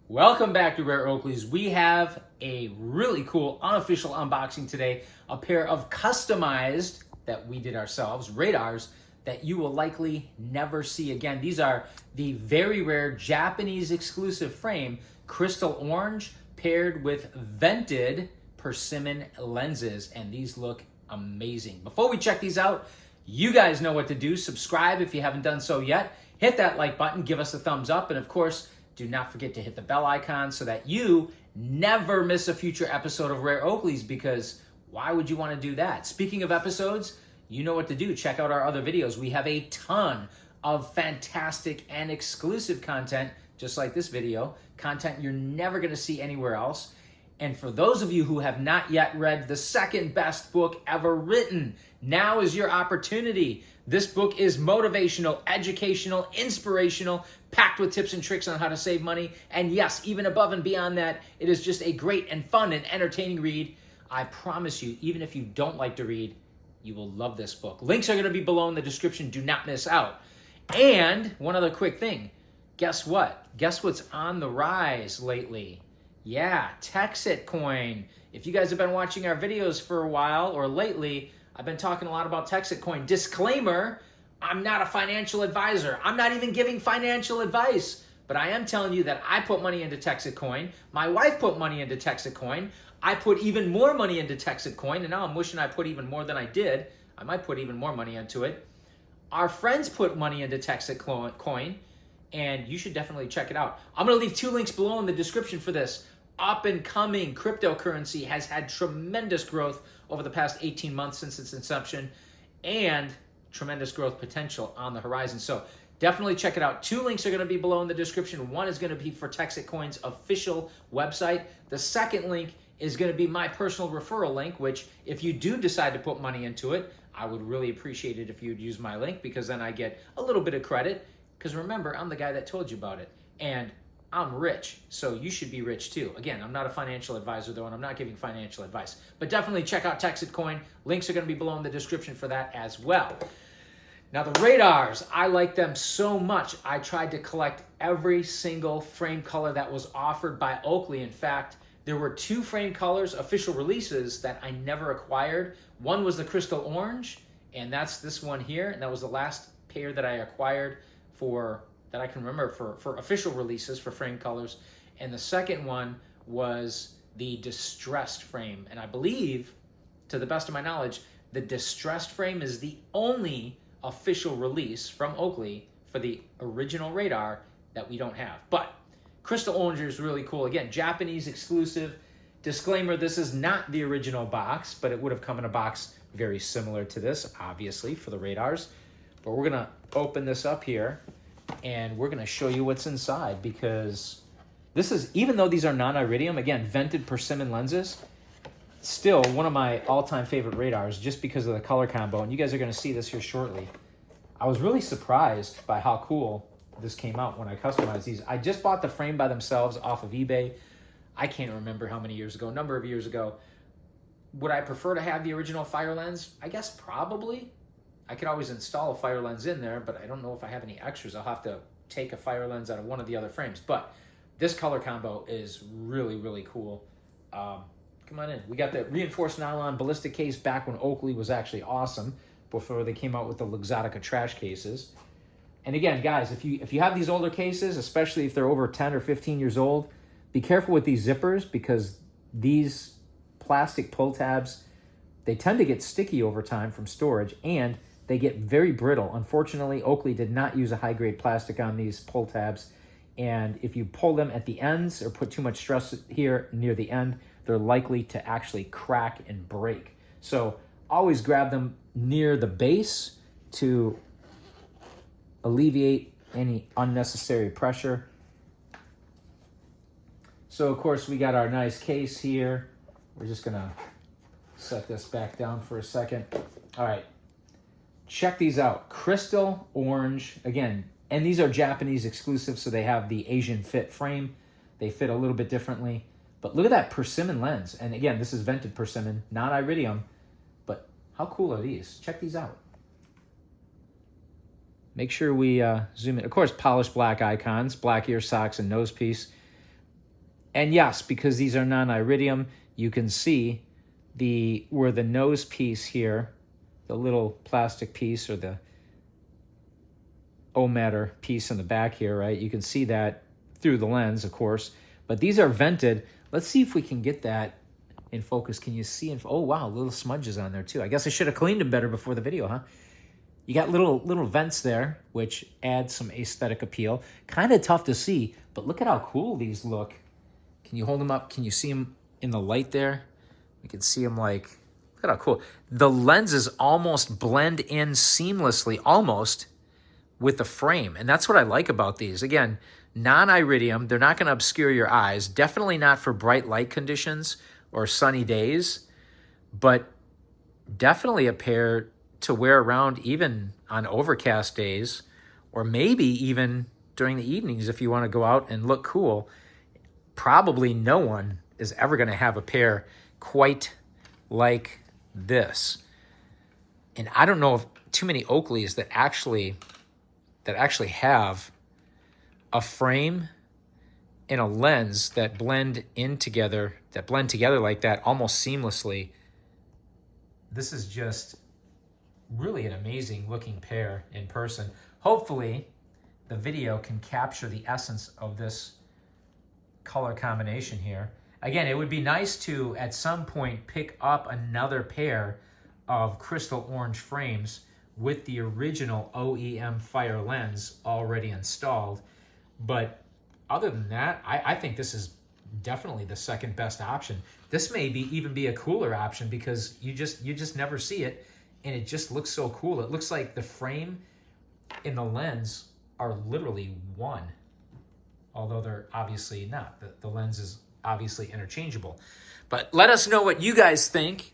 Welcome back to Rare Oakleys. We have a really cool unofficial unboxing today. A pair of customized, that we did ourselves, radars that you will likely never see again. These are the very rare Japanese exclusive frame crystal orange paired with vented Persimmon lenses, and these look amazing. Before we check these out, you guys know what to do. Subscribe if you haven't done so yet. Hit that like button, give us a thumbs up, and of course, do not forget to hit the bell icon so that you never miss a future episode of Rare Oakleys, because why would you want to do that? Speaking of episodes, you know what to do. Check out our other videos. We have a ton of fantastic and exclusive content, just like this video, content you're never going to see anywhere else. And for those of you who have not yet read the second best book ever written, now is your opportunity. This book is motivational, educational, inspirational, packed with tips and tricks on how to save money. And yes, even above and beyond that, it is just a great and fun and entertaining read. I promise you, even if you don't like to read, you will love this book. Links are going to be below in the description. Do not miss out. And one other quick thing. Guess what? Guess what's on the rise lately? Yeah, TEXITcoin. If you guys have been watching our videos for a while or lately, I've been talking a lot about TEXITcoin. Disclaimer, I'm not a financial advisor. I'm not even giving financial advice. But I am telling you that I put money into TEXITcoin. My wife put money into TEXITcoin. I put even more money into TEXITcoin, and now I'm wishing I put even more than I did. I might put even more money into it. Our friends put money into TEXITcoin, and you should definitely check it out. I'm going to leave 2 links below in the description for this. Up-and-coming cryptocurrency has had tremendous growth over the past 18 months since its inception, and tremendous growth potential on the horizon. So definitely check it out. 2 links are going to be below in the description. One is going to be for TEXITcoin's official website. The second link is going to be my personal referral link, which if you do decide to put money into it, I would really appreciate it if you'd use my link, because then I get a little bit of credit. Because remember, I'm the guy that told you about it. And I'm rich, so you should be rich too. Again, I'm not a financial advisor though, and I'm not giving financial advice. But definitely check out TEXITcoin. Links are going to be below in the description for that as well. Now the radars, I like them so much. I tried to collect every single frame color that was offered by Oakley. In fact, there were 2 frame colors, official releases, that I never acquired. One was the crystal orange, and that's this one here. And that was the last pair that I acquired that I can remember for official releases for frame colors. And the second one was the distressed frame. And I believe, to the best of my knowledge, the distressed frame is the only official release from Oakley for the original radar that we don't have. But crystal orange is really cool. Again, Japanese exclusive. Disclaimer, this is not the original box, but it would have come in a box very similar to this, obviously, for the radars. But we're going to open this up here, and we're going to show you what's inside, because this is, even though these are non-iridium, again, vented Persimmon lenses, still one of my all-time favorite radars just because of the color combo, and you guys are going to see this here shortly. I was really surprised by how cool this came out when I customized these. I just bought the frame by themselves off of eBay. I can't remember how many years ago, number of years ago. Would I prefer to have the original fire lens? I guess probably. I could always install a fire lens in there, but I don't know if I have any extras. I'll have to take a fire lens out of one of the other frames. But this color combo is really, really cool. Come on in. We got the reinforced nylon ballistic case back when Oakley was actually awesome, before they came out with the luxottica trash cases. And again, guys, if you have these older cases, especially if they're over 10 or 15 years old, be careful with these zippers, because these plastic pull tabs, they tend to get sticky over time from storage, and they get very brittle. Unfortunately, Oakley did not use a high-grade plastic on these pull tabs, and if you pull them at the ends or put too much stress here near the end, they're likely to actually crack and break. So always grab them near the base to alleviate any unnecessary pressure. So of course we got our nice case here. We're just gonna set this back down for a second. All right. Check these out. Crystal orange, again, and these are Japanese exclusive, so they have the Asian fit frame. They fit a little bit differently. But look at that Persimmon lens. And again, this is vented Persimmon, not iridium. But how cool are these? Check these out. Make sure we zoom in. Of course, polished black icons, black ear, socks, and nose piece. And yes, because these are non-iridium, you can see where the nose piece here, the little plastic piece or the O-matter piece in the back here, right? You can see that through the lens, of course. But these are vented. Let's see if we can get that in focus. Can you see? Oh, wow, little smudges on there too. I guess I should have cleaned them better before the video, huh? You got little vents there, which add some aesthetic appeal. Kind of tough to see, but look at how cool these look. Can you hold them up? Can you see them in the light there? You can see them like, look at how cool. The lenses almost blend in seamlessly, almost, with the frame. And that's what I like about these. Again, non-iridium, they're not gonna obscure your eyes. Definitely not for bright light conditions or sunny days, but definitely a pair to wear around even on overcast days, or maybe even during the evenings if you wanna go out and look cool. Probably no one is ever gonna have a pair quite like this. And I don't know of too many Oakleys that actually have a frame and a lens that blend together like that almost seamlessly. This is just really an amazing looking pair in person. Hopefully the video can capture the essence of this color combination here. Again, it would be nice to at some point pick up another pair of crystal orange frames with the original OEM Fire lens already installed. But other than that, I think this is definitely the second best option. This may even be a cooler option because you just never see it, and it just looks so cool. It looks like the frame and the lens are literally one, although they're obviously not. The lens is obviously interchangeable. But let us know what you guys think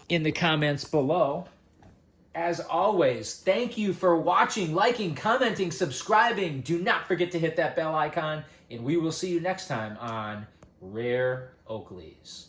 in the comments below. As always, thank you for watching, liking, commenting, subscribing. Do not forget to hit that bell icon, and we will see you next time on Rare Oakleys.